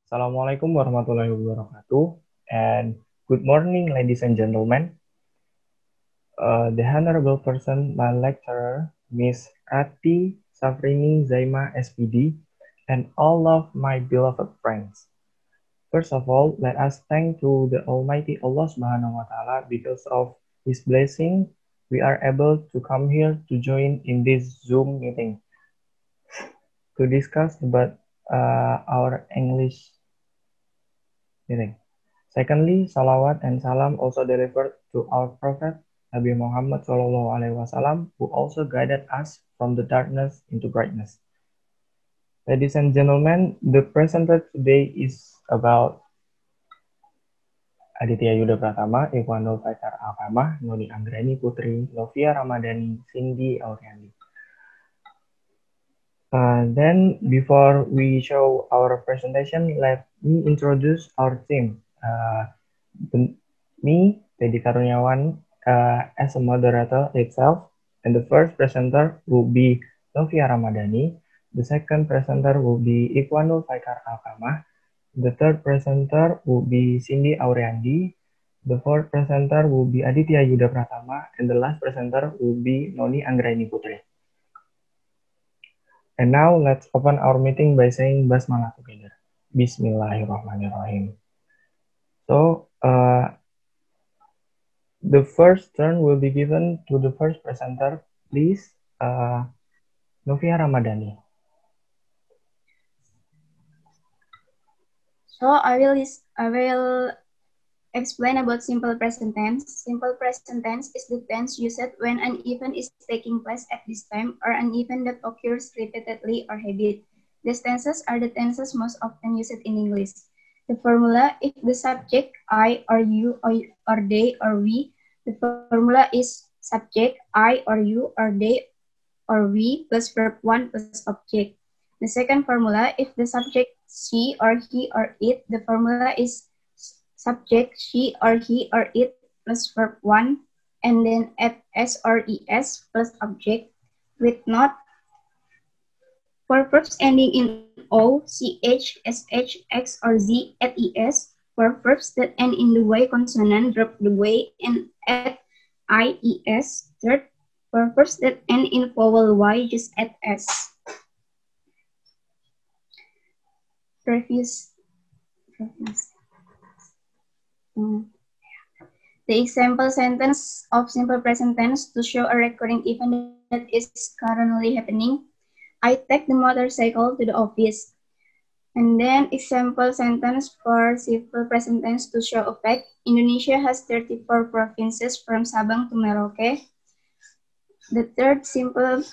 Assalamualaikum warahmatullahi wabarakatuh, and good morning, ladies and gentlemen. The honorable person, my lecturer, Miss Rati Safrini Zaima SPD, and all of my beloved friends. First of all, let us thank to the Almighty Allah Subhanahu wa Taala because of His blessing, we are able to come here to join in this Zoom meeting to discuss about our English meeting. Secondly, salawat and salam also delivered to our Prophet Nabi Muhammad SAW, who also guided us from the darkness into brightness. Ladies and gentlemen, the presenter today is about Aditya Yudha Pratama, Ikhwanul Faikar Alkamah, Noni Anggraini, Putri, Novia Ramadhani, Sindy Auriandy. Then, before we show our presentation, let me introduce our team. Me, Tedy Karuniawan, as a moderator itself, and the first presenter will be Novia Ramadhani. The second presenter will be Ikhwanul Faikar Alkamah. The third presenter will be Sindy Auriandy. The fourth presenter will be Aditya Yudha Pratama, and the last presenter will be Noni Anggraini Putri. And now let's open our meeting by saying Basmalah together. Bismillahirrahmanirrahim. So, the first turn will be given to the first presenter, please, Novia Ramadhani. So I will explain about simple present tense. Simple present tense is the tense used when an event is taking place at this time or an event that occurs repeatedly or habit. These tenses are the tenses most often used in English. The formula, if the subject I or you or they or we, the formula is subject I or you or they or we plus verb 1 plus object. The second formula, if the subject she or he or it, the formula is subject she or he or it plus verb 1 and then add s or es plus object with not. For verbs ending in o, ch, sh, x, or z, add es. For verbs that end in the y consonant, drop the y and add ies. Third, for verbs that end in vowel y, just add s. Previous. The example sentence of simple present tense to show a recurring event that is currently happening. I take the motorcycle to the office. And then example sentence for simple present tense to show a fact. Indonesia has 34 provinces from Sabang to Merauke. The third simple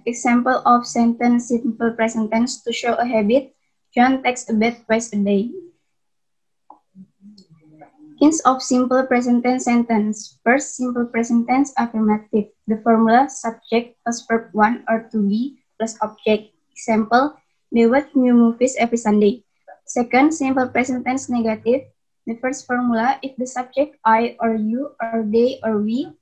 example of sentence simple present tense to show a habit. John takes a bath twice a day. Hints of simple present tense sentence. First, simple present tense affirmative. The formula subject plus verb 1 or to be plus object. Example, they watch new movies every Sunday. Second, simple present tense negative. The first formula, if the subject I or you or they or we,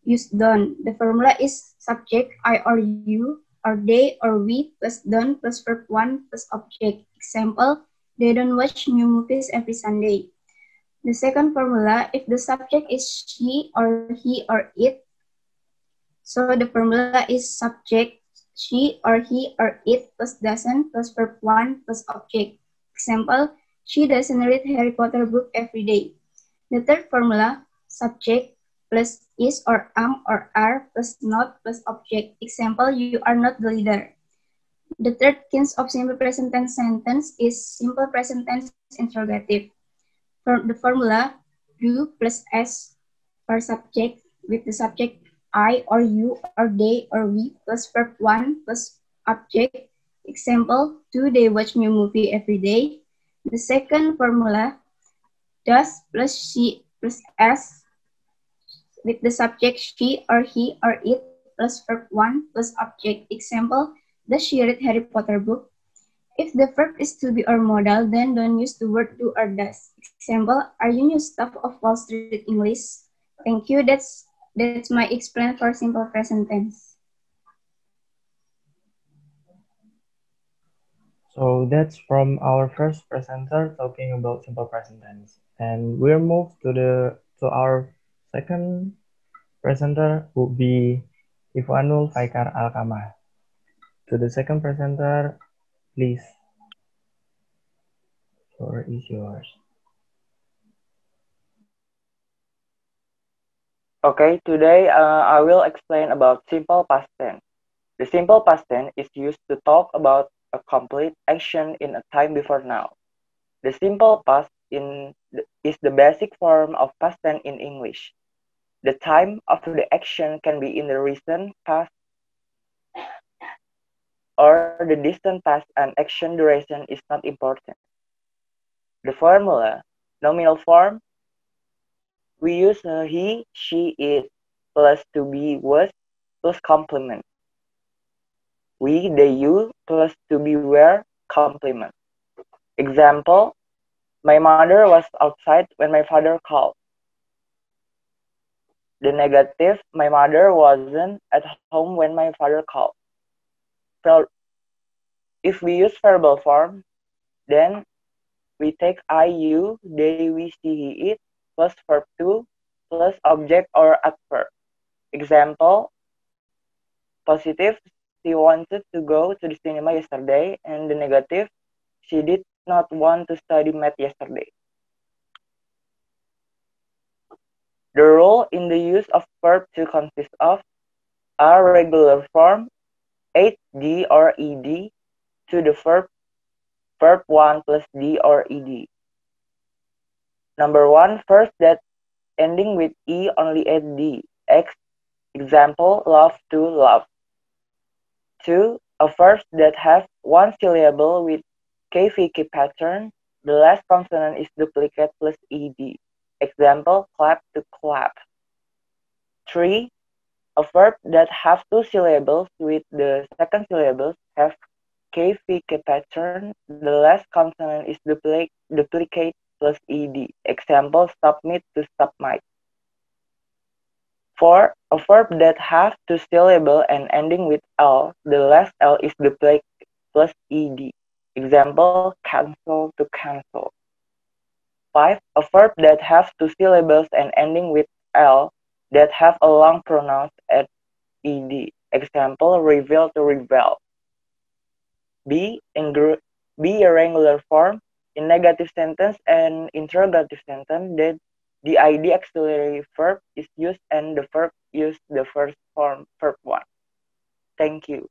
use done. The formula is subject I or you or they or we plus done plus verb 1 plus object. Example, they don't watch new movies every Sunday. The second formula, if the subject is she or he or it, so the formula is subject she or he or it plus doesn't plus verb 1 plus object. Example, she doesn't read Harry Potter book every day. The third formula, subject plus is or am or are plus not plus object. Example, you are not the leader. The third case of simple present tense sentence is simple present tense interrogative. The formula, do plus s for subject with the subject I or you or they or we plus verb 1 plus object. Example, do they watch new movie every day? The second formula, does plus she plus s with the subject she or he or it plus verb 1 plus object. Example, does she read Harry Potter book? If the verb is to be or modal, then don't use the word do or does. Example, are you new staff of Wall Street English? Thank you. That's my explain for simple present tense. So that's from our first presenter talking about simple present tense. And we'll move to our second presenter would be Ikhwanul Faikar Alkamah. To the second presenter, please. Floor is yours. Okay, today I will explain about simple past tense. The simple past tense is used to talk about a complete action in a time before now. The simple past is the basic form of past tense in English. The time of the action can be in the recent past or the distant past, and action duration is not important. The formula, nominal form, we use he, she, it, plus to be, was, plus complement. We, they, you, plus to be, were, complement. Example, my mother was outside when my father called. The negative, my mother wasn't at home when my father called. If we use verbal form, then we take I, you, they, we, she, he, it, plus verb to, plus object or adverb. Example, positive, she wanted to go to the cinema yesterday, and the negative, she did not want to study math yesterday. The rule in the use of verb to consists of a regular form, d or ed, to the verb 1 plus d or ed. Number 1, first that ending with e only add d. Example, love to love. 2, a verb that have one syllable with KVK pattern. The last consonant is duplicate plus ed. Example, clap to clap. 3, a verb that have two syllables with the second syllables have KVK pattern. The last consonant is duplicate plus ed. Example, submit to submit. 4, a verb that have two syllables and ending with l. The last l is duplicate plus ed. Example, cancel to cancel. 5, a verb that have two syllables and ending with l that have a long pronoun at ed. Example, reveal to reveal. B, irregular form. In negative sentence and interrogative sentence, the id auxiliary verb is used and the verb use the first form, verb 1. Thank you.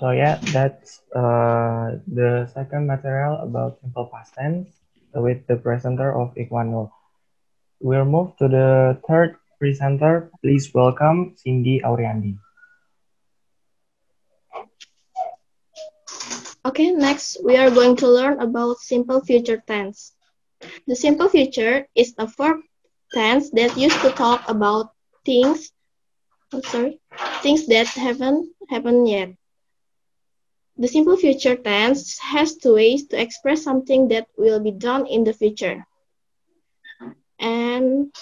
So yeah, that's the second material about simple past tense with the presenter of Ikhwanul. We'll move to the third presenter. Please welcome Sindy Auriandy. Okay, next we are going to learn about simple future tense. The simple future is a verb tense that used to talk about things that haven't happened yet. The simple future tense has two ways to express something that will be done in the future. And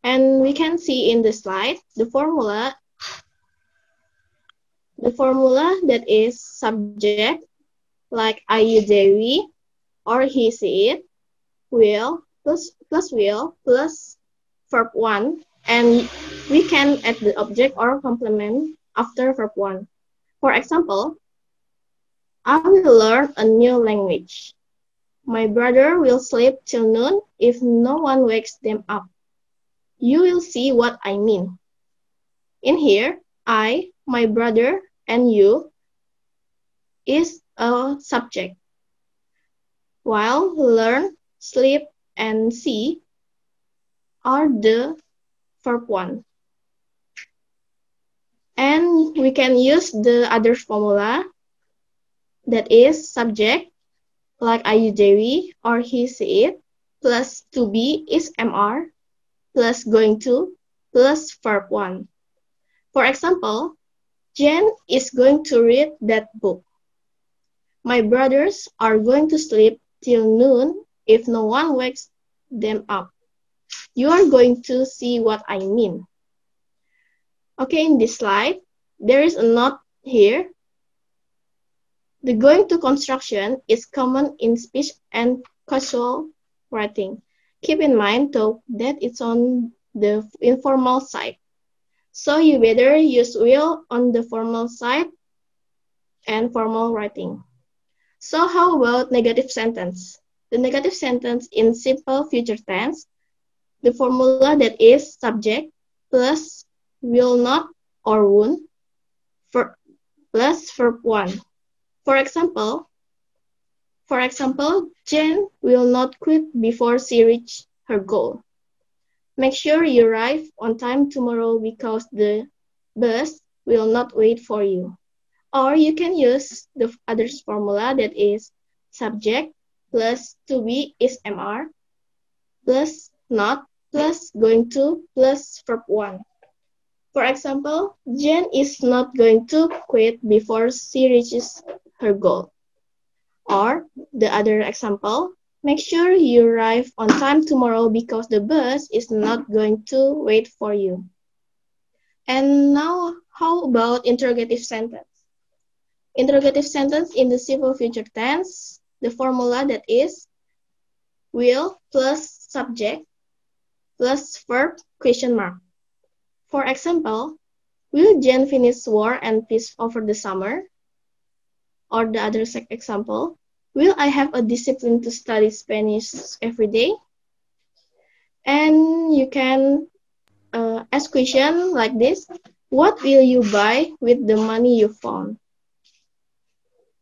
we can see in the slide the formula that is subject, like I, you, they, we, or he, she, it, will, plus will, plus verb 1, and we can add the object or complement after verb 1. For example, I will learn a new language. My brother will sleep till noon if no one wakes them up. You will see what I mean. In here, I, my brother, and you is a subject, while learn, sleep, and see are the verb 1. And we can use the other formula that is subject, like I, you, they, we, or he, she, it, plus to be is MR, plus going to, plus verb 1. For example, Jen is going to read that book. My brothers are going to sleep till noon if no one wakes them up. You are going to see what I mean. Okay, in this slide, there is a note here. The going to construction is common in speech and casual writing. Keep in mind, though, that it's on the informal side. So you better use will on the formal side and formal writing. So how about negative sentence? The negative sentence in simple future tense, the formula that is subject plus will not or won't plus verb 1. For example, Jen will not quit before she reaches her goal. Make sure you arrive on time tomorrow because the bus will not wait for you. Or you can use the others formula that is subject plus to be is MR plus not plus going to plus verb 1. For example, Jen is not going to quit before she reaches her goal. Or the other example, make sure you arrive on time tomorrow because the bus is not going to wait for you. And now, how about interrogative sentence? Interrogative sentence in the simple future tense, the formula that is will plus subject plus verb question mark. For example, will Jen finish War and Peace over the summer? Or the other example, will I have a discipline to study Spanish every day? And you can ask question like this. What will you buy with the money you found?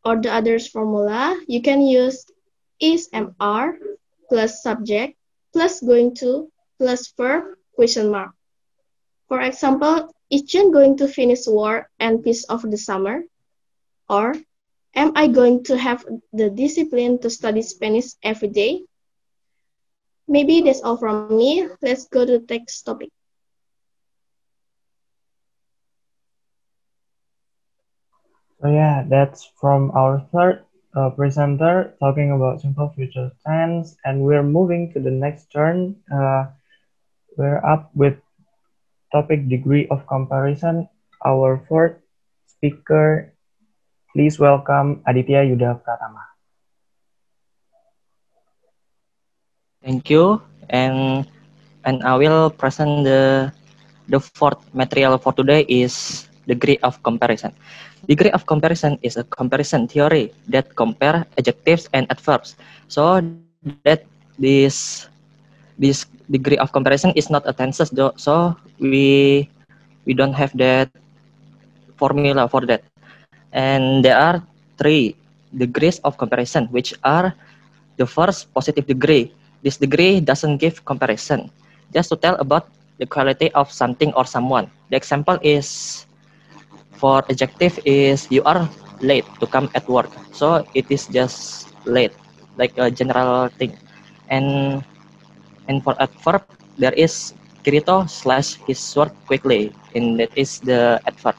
Or the others formula, you can use is MR plus subject plus going to plus verb question mark. For example, is Jen going to finish War and Peace over the summer? Or am I going to have the discipline to study Spanish every day? Maybe that's all from me. Let's go to the next topic. So yeah, that's from our third presenter talking about simple future tense, and we're moving to the next turn. We're up with topic degree of comparison. Our fourth speaker, please welcome Aditya, Yudha, Pratama. Thank you, and I will present the fourth material for today is degree of comparison. Degree of comparison is a comparison theory that compare adjectives and adverbs. So that this degree of comparison is not a tenses though. So we don't have that formula for that. And there are three degrees of comparison, which are the first, positive degree. This degree doesn't give comparison, just to tell about the quality of something or someone. The example is, for adjective is you are late to come at work. So it is just late, like a general thing. And for adverb, there is Kirito / his work quickly, and that is the adverb.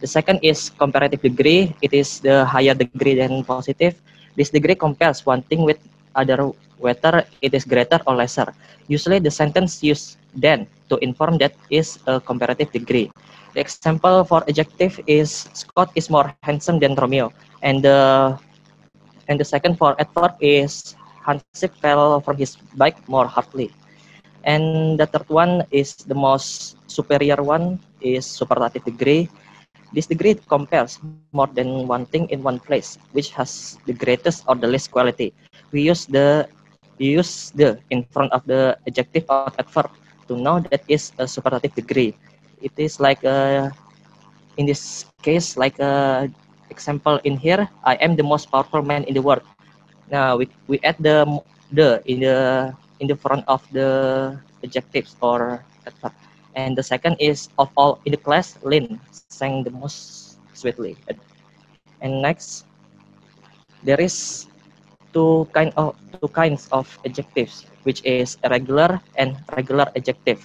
The second is comparative degree. It is the higher degree than positive. This degree compares one thing with other, whether it is greater or lesser. Usually the sentence used then to inform that is a comparative degree. The example for adjective is Scott is more handsome than Romeo. And the second for adverb is Hansik fell from his bike more hardly. And the third one is the most superior one is superlative degree. This degree compares more than one thing in one place, which has the greatest or the least quality. We use the in front of the adjective or adverb to know that is a superlative degree. It is like in this case, like a example in here, I am the most powerful man in the world. Now we add the in the front of the adjectives or adverb. And the second is, of all in the class, Lin sang the most sweetly. And next, there is two kinds of adjectives, which is irregular and regular adjective.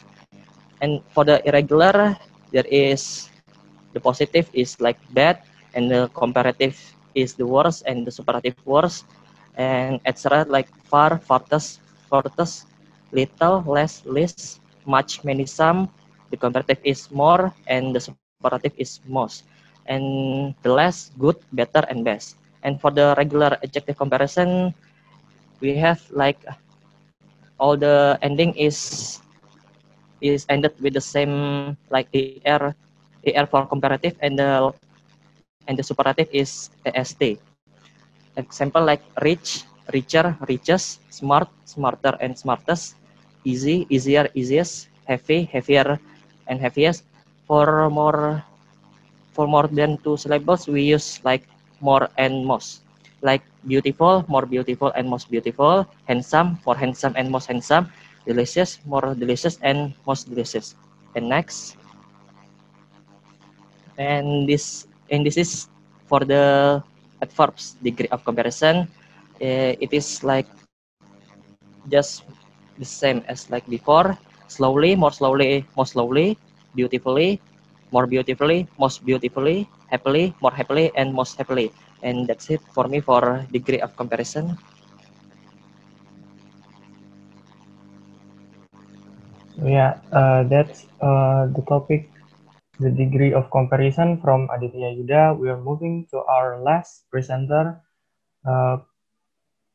And for the irregular, there is the positive is like bad, and the comparative is the worst, and the superlative worst, and etc. like far, farthest, little, less, least, much, many, some. The comparative is more, and the superlative is most, and the less good, better, and best. And for the regular adjective comparison, we have like all the ending is ended with the same like er for comparative, and the superlative is est. Example like rich, richer, richest, smart, smarter, and smartest, easy, easier, easiest, heavy, heavier, and heaviest. For more for more than two syllables, we use like more and most. Like beautiful, more beautiful and most beautiful, handsome, more handsome and most handsome, delicious, more delicious and most delicious. And next, and this is for the adverbs degree of comparison. It is like just the same as like before. Slowly, more slowly, most slowly, beautifully, more beautifully, most beautifully, happily, more happily, and most happily. And that's it for me for degree of comparison. Yeah, that's the topic, the degree of comparison from Aditya Yudha. We are moving to our last presenter, uh,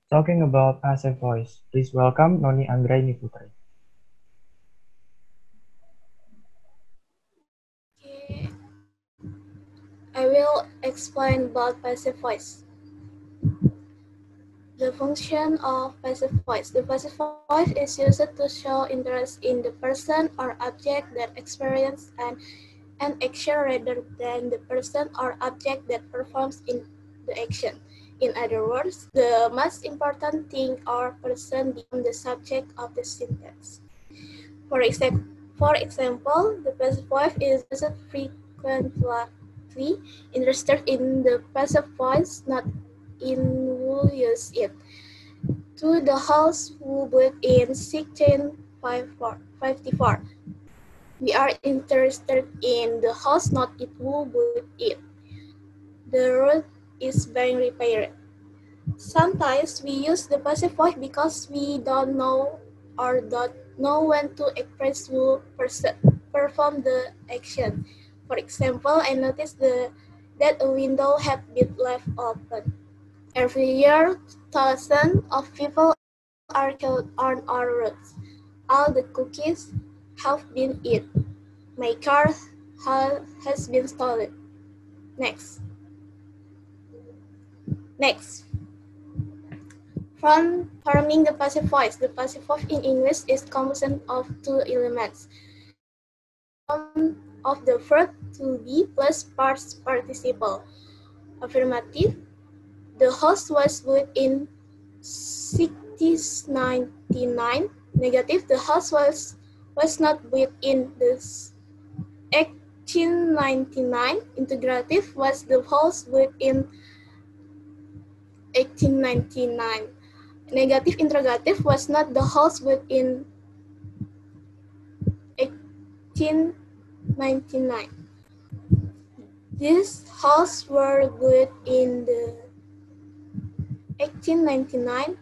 talking about passive voice. Please welcome Noni Anggraini Putri. I will explain about passive voice. The function of passive voice. The passive voice is used to show interest in the person or object that experiences an action rather than the person or object that performs in the action. In other words, the most important thing or person becomes the subject of the sentence. For example, the passive voice is used frequently. Interested in the passive voice, not in who use it. To the house who built in 1654. We are interested in the house, not in who built it. The road is being repaired. Sometimes we use the passive voice because we don't know or don't know when to express who perform the action. For example, I noticed that a window had been left open. Every year, thousands of people are killed on our roads. All the cookies have been eaten. My car has been stolen. Next. Next. From forming the passive voice. The passive voice in English is composed of two elements. The form of the verb to be plus past participle. Affirmative. The house was built in 1699. Negative. The house was not built in the 1899. Integrative. Was the house built in 1899. Negative interrogative. Was not the house built in 1899. These houses were built in the 1899.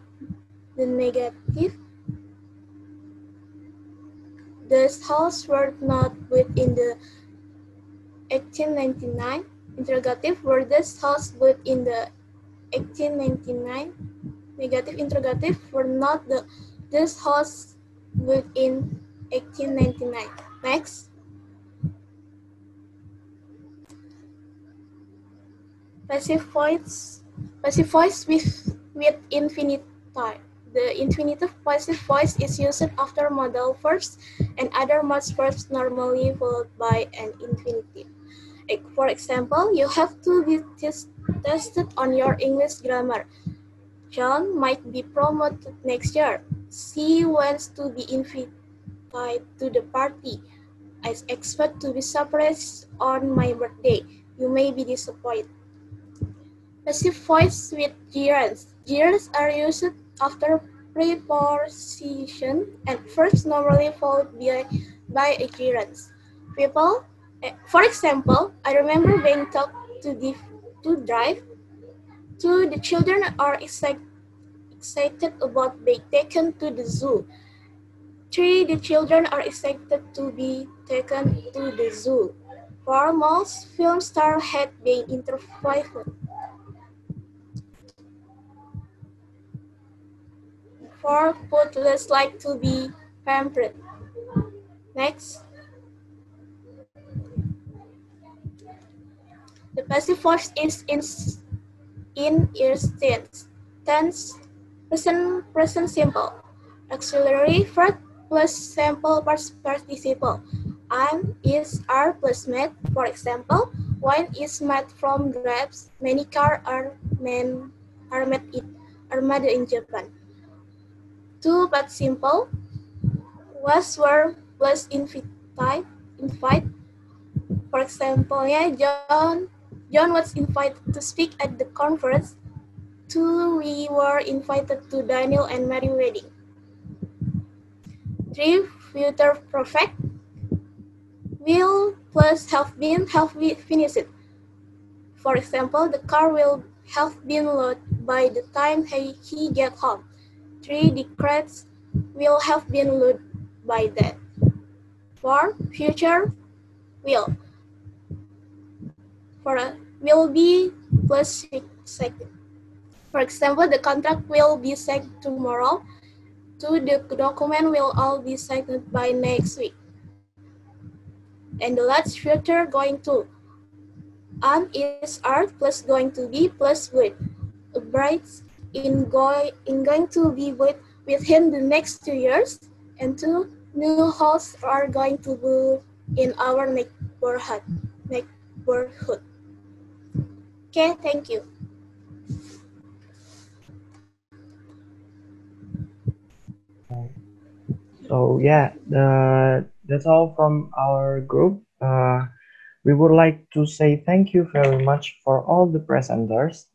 The negative. These houses were not built in the 1899. Interrogative. Were these houses built in the 1899? Negative interrogative. Were not these houses built in 1899. Next. Passive voice with infinitive. The infinitive passive voice is used after modal verbs and other most verbs normally followed by an infinitive. For example, you have to be tested on your English grammar. John might be promoted next year. She wants to be invited to the party. I expect to be surprised on my birthday. You may be disappointed. Passive voice with gerunds. Gerunds are used after preposition and verbs normally followed by a gerund. People, for example, I remember being taught to drive. 2. The children are excited about being taken to the zoo. 3. The children are excited to be taken to the zoo. For most film stars had been interviewed. For would less like to be pampered. Next. The passive voice is in its tense, present simple. Auxiliary verb plus simple participle. Am is are plus made. For example, wine is made from grapes. Many cars are made in Japan. Two but simple. Was were plus invite. For example, John was invited to speak at the conference. Two, we were invited to Daniel and Mary wedding. Three, future perfect. Will plus have we finished. For example, the car will have been loaded by the time he get home. Three, the crates will have been loaded by then. Four, future will. Will be plus second. For example, the contract will be signed tomorrow. Two, the document will all be signed by next week. And the last future going to. Is are plus going to be plus would. A bride in going to be within the next 2 years. And two, new houses are going to be in our neighborhood. Okay, thank you. So yeah, that's all from our group. We would like to say thank you very much for all the presenters.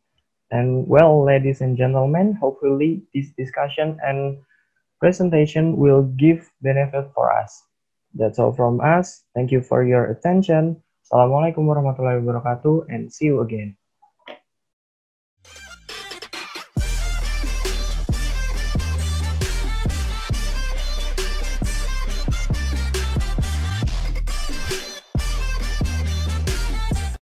And well, ladies and gentlemen, hopefully this discussion and presentation will give benefit for us. That's all from us. Thank you for your attention. Assalamualaikum warahmatullahi wabarakatuh and see you again.